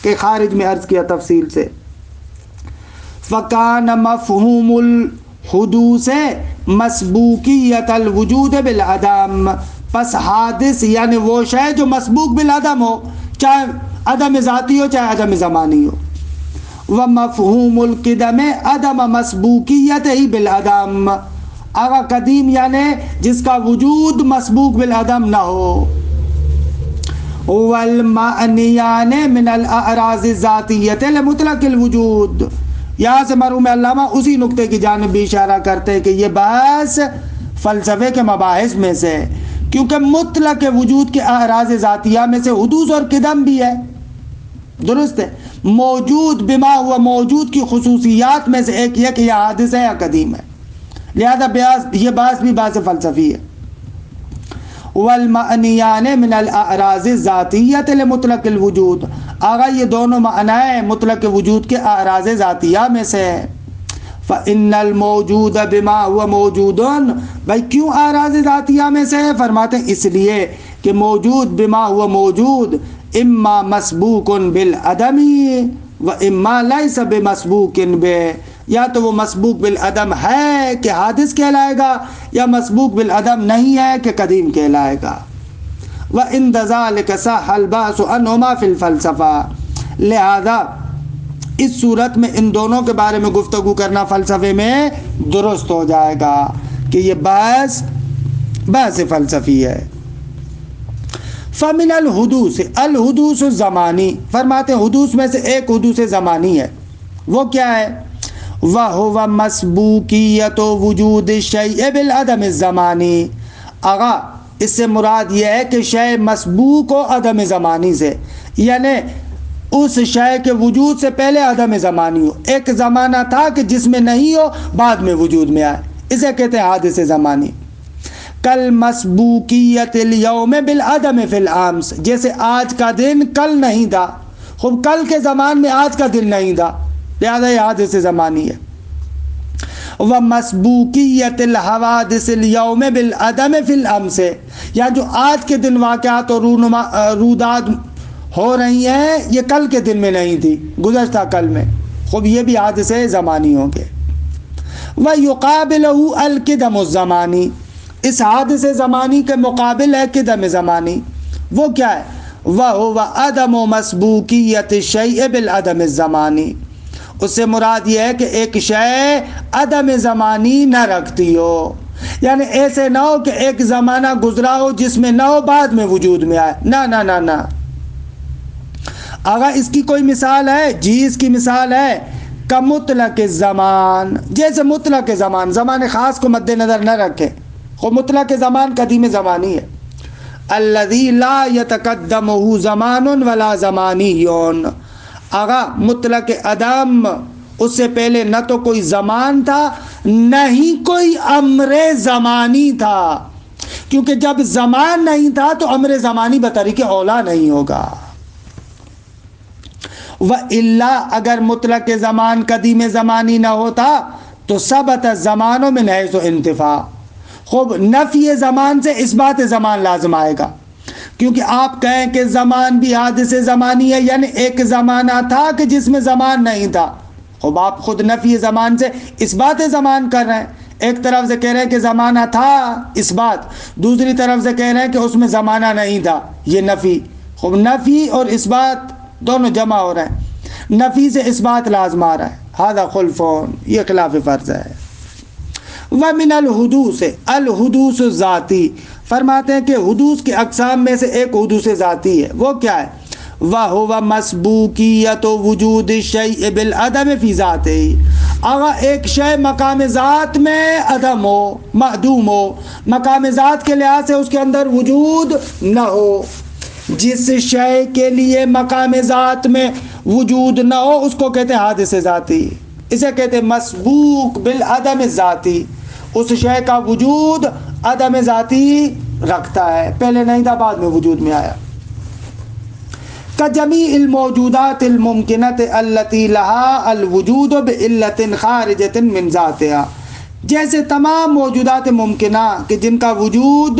کہ خارج میں عرض کیا تفصیل سے۔ فَكَانَ مَفْهُومُ الْحُدُوثِ مَسْبُوقِيَّةَ الْوُجُودِ بِالْعَدَمِ، پس حادث یعنی وہ شے جو مسبوق بالعدم ہو، چاہے عدم ذاتی ہو چاہے عدم زمانی ہو۔ وَمَفْهُومُ الْقِدَمِ عَدَمَ مَسْبُوقِيَّتِهِ بِالْعَدَمِ، آغا قدیم یعنی جس کا وجود مسبوق بالعدم نہ ہو۔ والمعنیان من الاعراض الذاتیۃ لمطلق الوجود، یہاں سے مرحوم علامہ اسی نقطے کی جانب بھی اشارہ کرتے ہیں کہ یہ بحث فلسفے کے مباحث میں سے، کیونکہ مطلق وجود کے اعراض ذاتیہ میں سے حدوث اور قدم بھی ہے، درست ہے، موجود بما ہوا موجود کی خصوصیات میں سے ایک یہ کہ یہ حادث ہے یا قدیم ہے، لہذا یہ بحث بھی بحث فلسفی ہے۔ والمعنیان من الاعراض الذاتیۃ لمطلق الوجود، آگا یہ دونوں معنی مطلق وجود کے اعراض ذاتیہ میں سے ہے۔ فإن الموجود بما هو موجود، بھائی کیوں اعراض ذاتیہ میں سے ہے؟ فرماتے ہیں اس لیے کہ موجود بما هو موجود اما مسبوق بالعدم و اما لیس بمسبوق به، یا تو وہ مسبوق بالعدم ہے کہ حادث کہلائے گا، یا مسبوق بالعدم نہیں ہے کہ قدیم کہلائے گا۔ وَعِنْدَ ذَلِكَ صَحَّ الْبَحْثُ عَنْهُمَا فِي الْفَلْسَفَةِ، لہذا اس صورت میں ان دونوں کے بارے میں گفتگو کرنا فلسفے میں درست ہو جائے گا کہ یہ بحث فلسفی ہے۔ فَمِنَ الْحُدُوثِ الْحُدُوثُ الزَّمَانِي، فرماتے ہیں حدوث میں سے ایک حدوث زمانی ہے، وہ کیا ہے؟ وَهُوَ مَسْبُوقِيَّةُ وُجُودِ الشَّيْءِ بِالْعَدَمِ الزَّمَانِي، آغا اس سے مراد یہ ہے کہ شے مسبوق ہو عدم زمانی سے، یعنی اس شے کے وجود سے پہلے عدم زمانی ہو، ایک زمانہ تھا کہ جس میں نہیں ہو بعد میں وجود میں آئے، اسے کہتے ہیں حادث زمانی۔ کل مسبوقیت اليوم بالعدم فی الامس، جیسے آج کا دن کل نہیں تھا، خوب کل کے زمان میں آج کا دن نہیں تھا، لہذا یہ حادث زمانی ہے۔ ومسبوقیت الحوادث اليوم بالعدم فی الامس، یا جو آج کے دن واقعات اور روداد ہو رہی ہیں یہ کل کے دن میں نہیں تھی، گزشتہ کل میں، خوب یہ بھی حادثے زمانی ہوں گے۔ وَيُقَابِلُهُ الْقِدَمُ الزَّمَانِي، اس حادث زمانی کے مقابل ہے قدم زمانی، وہ کیا ہے؟ وَهُوَ عَدَمُ مَسْبُوقِيَّةِ الشَّيْءِ بِالْعَدَمِ الزَّمَانِي، اس سے مراد یہ ہے کہ ایک شے عدم زمانی نہ رکھتی ہو، یعنی ایسے نہ ہو کہ ایک زمانہ گزرا ہو جس میں نہ ہو بعد میں وجود میں آئے، نہ۔ آگا اس کی کوئی مثال ہے؟ جی اس کی مثال ہے کمطلق الزمان، جیسے مطلق زمان، زمان خاص کو مد نظر نہ رکھے، خود مطلق زمان قدیم زمانی ہے۔ الذی لا یتقدمہ زمان ولا زمانی، آگا مطلق عدم اس سے پہلے نہ تو کوئی زمان تھا نہ ہی کوئی امر زمانی تھا، کیونکہ جب زمان نہیں تھا تو امر زمانی بطریق اولا نہیں ہوگا. وَإِلَّا اگر مطلق زمان قدیم زمانی نہ ہوتا تو ثبت زمانوں میں حیث و انتفاع. خوب نفی زمان سے اثبات زمان لازم آئے گا، کیونکہ آپ کہیں کہ زمان بھی حادث زمانی ہے، یعنی ایک زمانہ تھا کہ جس میں زمان نہیں تھا. خوب آپ خود نفی زمان سے اثبات زمان کر رہے ہیں. ایک طرف سے کہہ رہے ہیں کہ زمانہ تھا، اثبات، دوسری طرف سے کہہ رہے ہیں کہ اس میں زمانہ نہیں تھا، یہ نفی. خوب نفی اور اثبات دونوں جمع ہو رہے ہیں، نفی سے اثبات لازم آ رہا ہے. ھذا خلفون، یہ خلاف فرض ہے. ومن الحدوث الحدوث ذاتی، فرماتے ہیں کہ حدوث کے اقسام میں سے ایک حدوث ذاتی ہے. وہ کیا ہے؟ وَهُوَ مَسْبُوقِيَّةُ وُجُودِ الشَّيْءِ بِالْعَدَمِ فِي ذَاتِهِ. اگر ایک شے مقام ذات میں عدم ہو، معدوم ہو، مقام ذات کے لحاظ سے اس کے اندر وجود نہ ہو، جس شے کے لیے مقام ذات میں وجود نہ ہو اس کو کہتے ہیں حادث ذاتی. اسے کہتے ہیں مسبوق بالعدم ذاتی. اس شے کا وجود عدم ذاتی رکھتا ہے، پہلے نہیں تھا، بعد میں وجود میں آیا. كجميع الموجودات الممكنة التي لها الوجود بعلة خارجة من ذاتها، جیسے تمام موجودات ممکنہ کہ جن کا وجود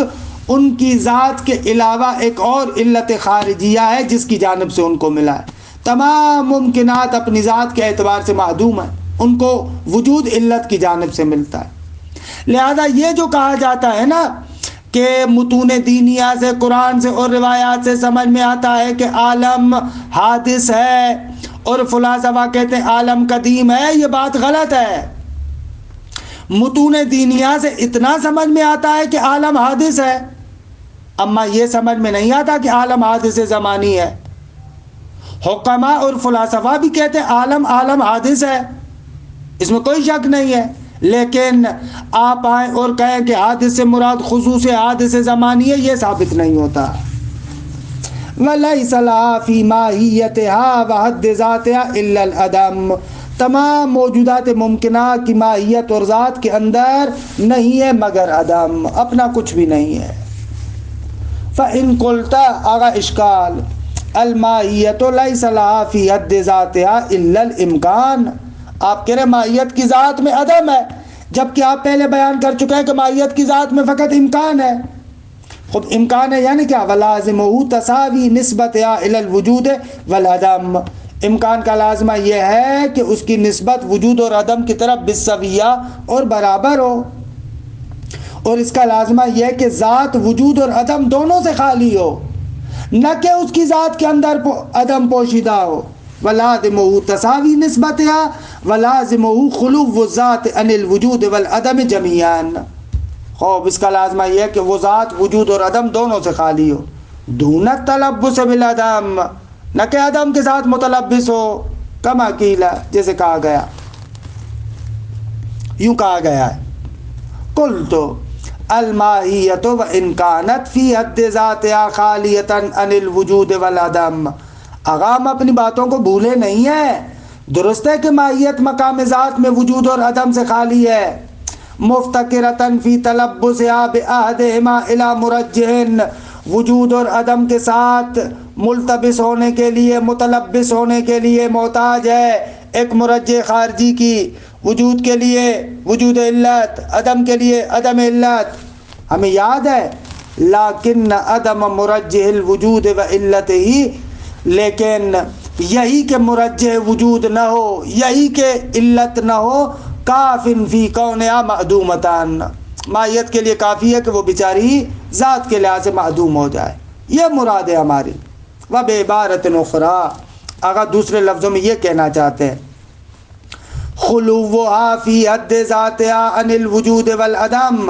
ان کی ذات کے علاوہ ایک اور علت خارجیہ ہے جس کی جانب سے ان کو ملا ہے. تمام ممکنات اپنی ذات کے اعتبار سے معدوم ہیں، ان کو وجود علت کی جانب سے ملتا ہے. لہذا یہ جو کہا جاتا ہے نا کہ متون دینیہ سے، قرآن سے اور روایات سے سمجھ میں آتا ہے کہ عالم حادث ہے اور فلاسفہ کہتے ہیں عالم قدیم ہے، یہ بات غلط ہے. متون دینیہ سے اتنا سمجھ میں آتا ہے کہ عالم حادث ہے، اما یہ سمجھ میں نہیں آتا کہ عالم حادث زمانی ہے. حکماء اور فلاسفہ بھی کہتے ہیں عالم حادث ہے، اس میں کوئی شک نہیں ہے. لیکن آپ آئیں اور کہیں کہ حادث سے مراد خصوص حادث زمانی ہے، یہ ثابت نہیں ہوتا. وَلَيْسَ لَهَا فِي مَاهِيَّتِهَا وَحَدِّ ذَاتِهَا إِلَّا الْعَدَمُ. تمام موجودات ممکنہ کی ماہیت اور ذات کے اندر نہیں ہے مگر عدم، اپنا کچھ بھی نہیں ہے. فَإِن قُلْتَ آغا اشکال الماہیت لَيْسَ لَهَا فِي حَدِّ ذَاتِهَا إِلَّا الْإِمْكَانُ. آپ کہہ رہے ماہیت کی ذات میں عدم ہے، جبکہ آپ پہلے بیان کر چکے ہیں کہ ماہیت کی ذات میں فقط امکان ہے. خود امکان ہے یعنی کیا؟ وَلَازِمُهُ تَسَاوِي نِسْبَتِهَا إِلَى الْوُجُودِ وَالْعَدَمِ. امکان کا لازمہ یہ ہے کہ اس کی نسبت وجود اور عدم کی طرف بالسویہ اور برابر ہو، اور اس کا لازمہ یہ ہے کہ ذات وجود اور عدم دونوں سے خالی ہو، نہ کہ اس کی ذات کے اندر عدم پوشیدہ ہو. وَلَازِمُهُ تَسَاوِي نِسْبَتِهَا وَلَازِمُهُ خُلُوُّ الذَّاتِ عَنِ الْوُجُودِ وَالْعَدَمِ جَمِيعًا. خوب اس کا لازمہ یہ ہے کہ وہ ذات وجود اور عدم دونوں سے خالی ہو. دون التلبس بالعدم، نہ کہ عدم کے ساتھ متلبس ہو. کما قیل، جیسے کہا گیا، یوں کہا گیا ہے قلت الماہیت وإن كانت فی حد ذاتها خالیة عن الوجود والعدم. آغا ہم اپنی باتوں کو بھولے نہیں ہیں. درست ہے کہ ماہیت مقام ذات میں وجود اور عدم سے خالی ہے. مفتقرتاً فی تلبسها بأحدہما الی مرجح، وجود اور عدم کے ساتھ ملتبس ہونے کے لیے، متلبس ہونے کے لیے محتاج ہے ایک مرجح خارجی کی. وجود کے لیے وجود علت، عدم کے لیے عدم علت. ہمیں یاد ہے لیکن عدم مرجح الوجود و علت ہی، لیکن یہی کہ مرجح وجود نہ ہو، یہی کہ علت نہ ہو، کافن فی کونہا معدومتان، ماہیت کے لیے کافی ہے کہ وہ بیچاری ذات کے لحاظ سے معدوم ہو جائے. یہ مراد ہے ہماری. وبعبارۃ اخری، اگر دوسرے لفظوں میں یہ کہنا چاہتے ہیں خلوها فی حد ذاتها عن الوجود والعدم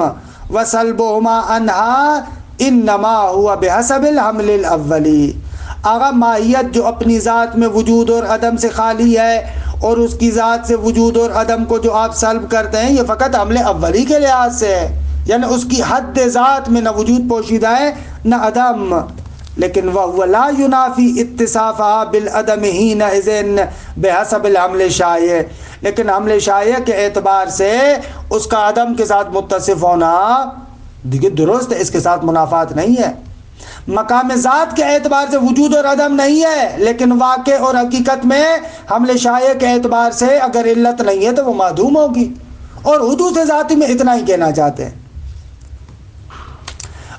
وسلبهما عنها انما هو بحسب الحمل الاولی. آغا ماہیت جو اپنی ذات میں وجود اور عدم سے خالی ہے اور اس کی ذات سے وجود اور عدم کو جو آپ سلب کرتے ہیں، یہ فقط حمل اولی کے لحاظ سے ہے، یعنی اس کی حد ذات میں نہ وجود پوشیدہ ہے نہ عدم. لیکن وہ لا ینافی اتصافها بالعدم حینئذ بحسب الحمل الشائع، لیکن حمل شائع کے اعتبار سے اس کا عدم کے ساتھ متصف ہونا دیکھیے درست ہے، اس کے ساتھ منافات نہیں ہے. مقام ذات کے اعتبار سے وجود اور عدم نہیں ہے، لیکن واقع اور حقیقت میں حمل شائع کے اعتبار سے اگر علت نہیں ہے تو وہ معدوم ہوگی. اور حدوث ذاتی میں اتنا ہی کہنا چاہتے ہیں.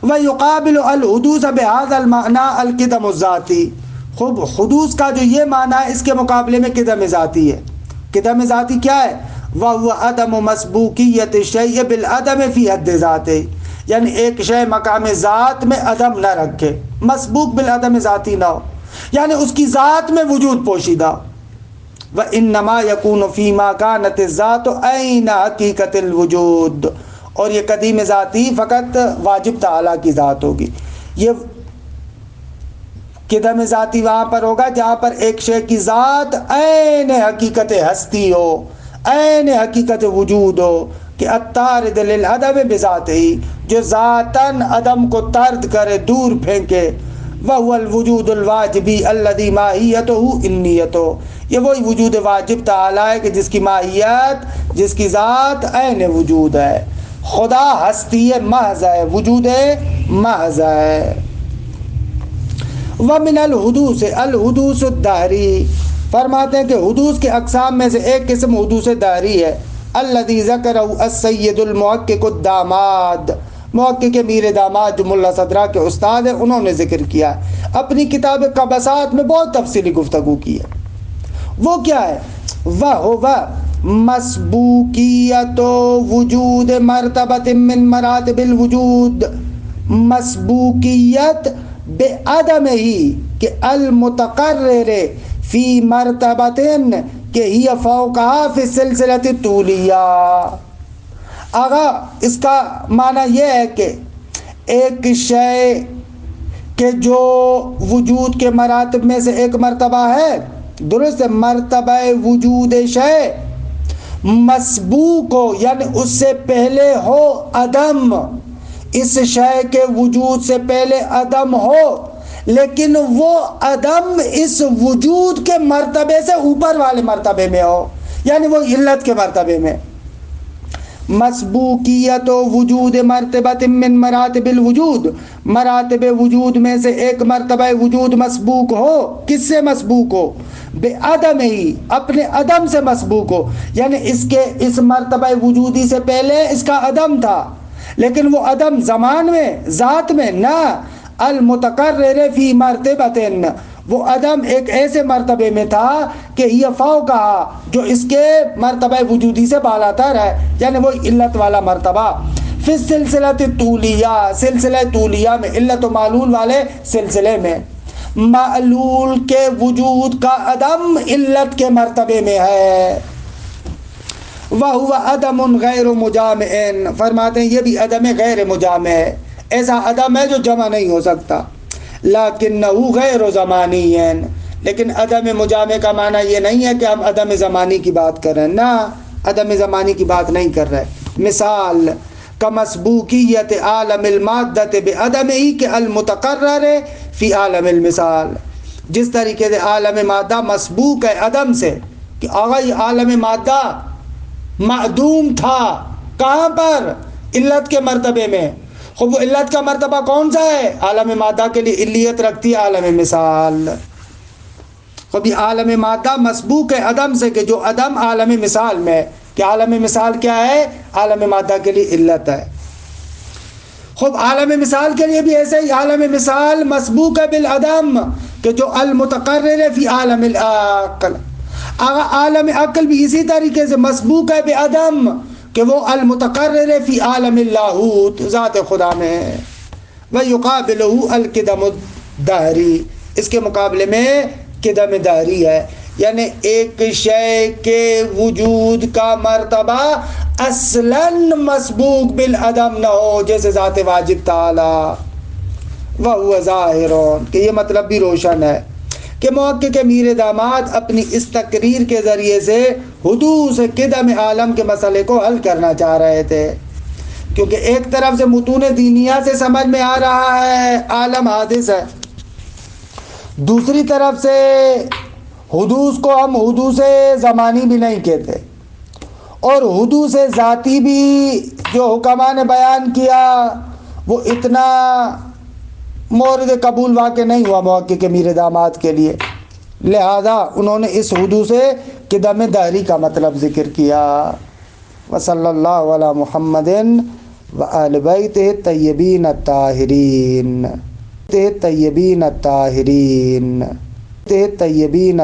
وَيُقَابِلُ الْحُدُوثَ بِهَذَا الْمَعْنَى الْقِدَمُ الذَّاتِي. خوب حدوث کا جو یہ معنی ہے اس کے مقابلے میں قدم ذاتی ہے. قدم ذاتی کیا ہے؟ وَهُوَ عَدَمُ مَسْبُوقِيَّةِ الشَّيْءِ بِالْعَدَمِ فِي حَدِّ ذَاتِهِ. یعنی ایک شے مقام ذات میں عدم نہ رکھے، مسبوق بالعدم ذاتی نہ ہو، یعنی اس کی ذات میں وجود پوشیدہ. وَإِنَّمَا يَكُونُ فِي مَا كَانَتِ الذَّاتُ عَيْنَ حَقِيقَةِ الْوُجُودِ. اور یہ قدیم ذاتی فقط واجب تعالیٰ کی ذات ہوگی. یہ قدم ذاتی وہاں پر ہوگا جہاں پر ایک شے کی ذات عین حقیقت ہستی ہو، عین حقیقت وجود ہو، کہ الطارد للعدم بذاتہ، جو ذاتاً عدم کو طرد کرے، دور پھینکے. وَهُوَ الْوُجُودُ الْوَاجِبِ الَّذِي مَاهِيَّتُهُ إِنِّيَّتُهُ. یہ وہی وجود واجب تعالیٰ ہے کہ جس کی ماہیت، جس کی ذات عین وجود ہے. خدا ہستی محض ہے، وجود محض ہے. وَمِنَ الْحُدُوثِ الْحُدُوثُ الدَّهْرِي. فرماتے ہیں کہ حدوث کے اقسام میں سے ایک قسم حدوث دہری ہے. الذي ذكره السيد المحقق الداماد. محقق میر داماد جو ملا صدرہ کے استاد ہیں، انہوں نے ذکر کیا ہے اپنی کتاب قبسات میں، بہت تفصیلی گفتگو کی ہے. وہ کیا ہے؟ وَهُوَ مسبوقیت وجود مرتبۃ من مراتب الوجود. مسبوقیت بعدم ہی کہ المتقرر فی مرتبۃ کہ ہی فوقہا فی السلسلۃ الطولیہ. آگا اس کا معنی یہ ہے کہ ایک شے کہ جو وجود کے مراتب میں سے ایک مرتبہ ہے، درست مرتبہ وجود شے مسبوق ہو، یعنی اس سے پہلے ہو عدم، اس شے کے وجود سے پہلے عدم ہو، لیکن وہ عدم اس وجود کے مرتبے سے اوپر والے مرتبے میں ہو، یعنی وہ علت کے مرتبے میں. مسبوقیت و وجود مرتبہ من مراتب الوجود. مراتب وجود میں سے ایک مرتبہ وجود مسبوق ہو. کس سے مسبوق ہو؟ بے عدم ہی، اپنے عدم سے مسبوق ہو، یعنی اس مرتبہ وجودی سے پہلے اس کا عدم تھا، لیکن وہ عدم زمان میں، ذات میں نہ. المتقرر فی مرتبۃ، وہ عدم ایک ایسے مرتبے میں تھا کہ یہ فوقہا، جو اس کے مرتبہ وجودی سے بالاتر ہے، یعنی وہ علت والا مرتبہ. فی السلسلۃ الطولیہ، سلسلہ طولیہ میں، علت و معلول والے سلسلے میں. معلول کے وجود کا عدم علت کے مرتبے میں ہے. وَهُوَ عَدَمٌ غَيْرُ مُجَامِعٍ. فرماتے ہیں یہ بھی عدم غیر مجامع ہے، ایسا عدم ہے جو جمع نہیں ہو سکتا. لَكِنَّهُ غَيْرُ زَمَانِيٍ. لیکن عدم مجامع کا معنی یہ نہیں ہے کہ ہم عدم زمانی کی بات کر رہے ہیں، نہ، عدم زمانی کی بات نہیں کر رہے. مثال کمسبوقیت عالم المادت بعدمہی کہ المتقرر فی عالم المثال. جس طریقے سے عالم مادہ مسبوق ہے عدم سے، کہ آغا یہ عالم مادہ معدوم تھا، کہاں پر؟ علت کے مرتبے میں. خوب وہ علت کا مرتبہ کون سا ہے؟ عالم مادہ کے لیے علیت رکھتی ہے عالم مثال. خوب یہ عالم مادہ مسبوق ہے عدم سے، کہ جو عدم عالم مثال میں، کہ عالم مثال کیا ہے؟ عالم مادہ کے لیے علت ہے. خوب عالم مثال کے لیے بھی ایسے ہی عالم مثال مسبوق ہے بالعدم، کہ جو المتقرر فی عالم العقل. عالم عقل بھی اسی طریقے سے مسبوق ہے بعدم، کہ وہ المتقرر فی عالم اللاہوت، ذات خدا میں. وَيُقَابِلُهُ الْقِدَمُ الدَّهْرِي. اس کے مقابلے میں قدم دہری ہے، یعنی ایک شے کے وجود کا مرتبہ اصلاً مسبوق بالعدم نہ ہو، جیسے ذات واجب تعالی. وَهُوَ ظَاهِرٌ. کہ یہ مطلب بھی روشن ہے کہ محقق میر داماد اپنی اس تقریر کے ذریعے سے حدوث قدم عالم کے مسئلے کو حل کرنا چاہ رہے تھے. کیونکہ ایک طرف سے متون دینیہ سے سمجھ میں آ رہا ہے عالم حادث ہے، دوسری طرف سے حدوث کو ہم حدوث زمانی بھی نہیں کہتے، اور حدوث ذاتی بھی جو حکماء نے بیان کیا وہ اتنا مورد قبول واقع نہیں ہوا محقق میر داماد کے لیے، لہذا انہوں نے اس حدود سے قدم دہری کا مطلب ذکر کیا۔ وصلی اللہ علی محمد وآل بیتہ الطیبین الطاہرین، طیبین الطاہرین، طیبین